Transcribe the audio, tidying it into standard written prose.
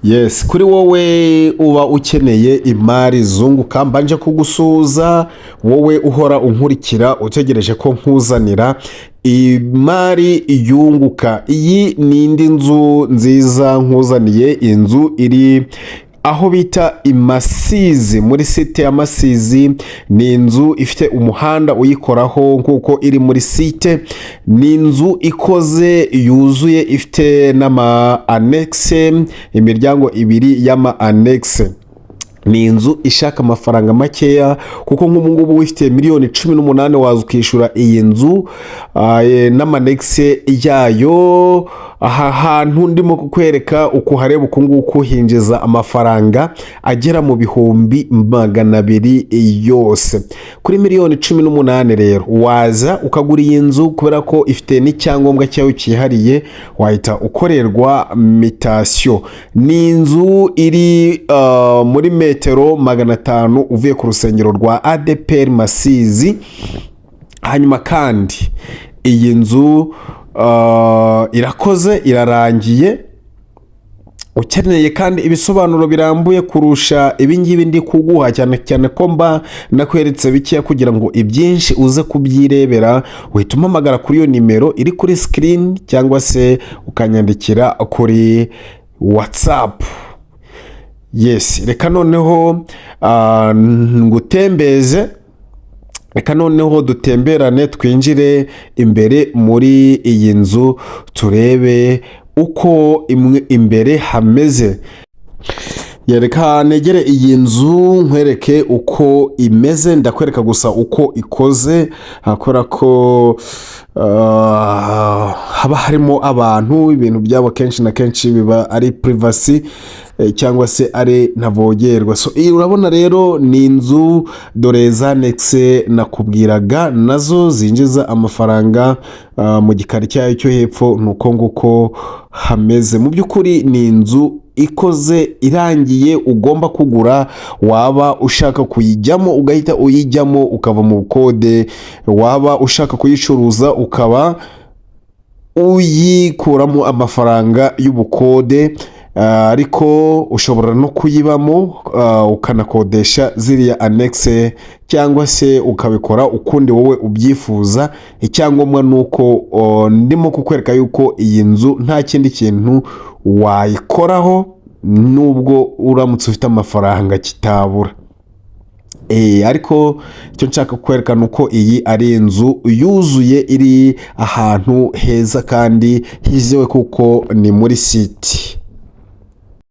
Yes, kuri wowe uba ukeneye imari zunguka, mbanje kugusuhuza wowe uhora unkurikira utegereje ko nkuzanira imari yunguka. Iyi ni indi nzu nziza nkuzaniye, inzu iri aho bita Imasizi, muri site ya Masizi. Ni inzu ifite umuhanda uyikoraho nkuko iri muri site. Ni inzu ikoze yuzuye, ifite n'ama annexe, imiryango ibiri y'ama annexe. Ni inzu ishaka amafaranga makeya, kuko nk'ubu ngubu wifite miliyoni 18 waza ukishyura iyi nzu n'amanegise yayo. Aha hantu ndimo kukwereka uko hareba uku nguku hinjiza amafaranga agera mu bihumbi 200 yose kuri miliyoni 18. Rero waza ukagura iyi nzu kubera ko ifite n'icyangombwa cyayo cyihariye, wahita ukorerwa mitation. Ni inzu iri muri metero 500 uvuye ku rusengero rwa ADPR Masizi. Hanyuma kandi iyi nzu irakoze, irarangiye. Ukeneye kandi ibisobanuro birambuye kurusha ibingibi ndi kuguha, cyane cyane ko mba nakweretse bikeya kugira ngo ibyinshi uze kubyirebera, uhita umpamagara kuri iyo nimero iri kuri screen cyangwa se ukanyandikira kuri WhatsApp. Yes, reka noneho ngutembeze, reka noneho dutemberane twinjire imbere muri iyi nzu turebe uko imbere hameze. Reka negere iyi nzu nkwereke uko imeze, ndakwereka gusa uko ikoze, akora ko haba harimo abantu, ibintu byabo kenshi na kenshi biba ari privacy cyangwa se ari ntavogerwa. So urabona rero ni inzu dore za annexe nakubwiraga, nazo zinjiza amafaranga mu gikari cyayo cyo hepfo. Nuko nguko hameze mu by'ukuri. Ni inzu ikoze irangiye ugomba kugura, waba ushaka kuyijyamo ugahita uyijyamo ukava mu bukode, waba ushaka kuyicuruza ukaba uyikuramo amafaranga y'ubukode, ariko ushobora no kuyibamo ukanakodesha ziriya annexe, cyangwa se ukabikora ukundi wowe ubyifuza. Icyangombwa nuko ndimo kukwereka yuko iyi nzu nta kindi kintu wayikoraho, nubwo uramutse ufite amafaranga kitabura. Ariko icyo nshaka kwerekana uko iyi ari inzu yuzuye, iri ahantu heza kandi hizewe kuko ni muri site.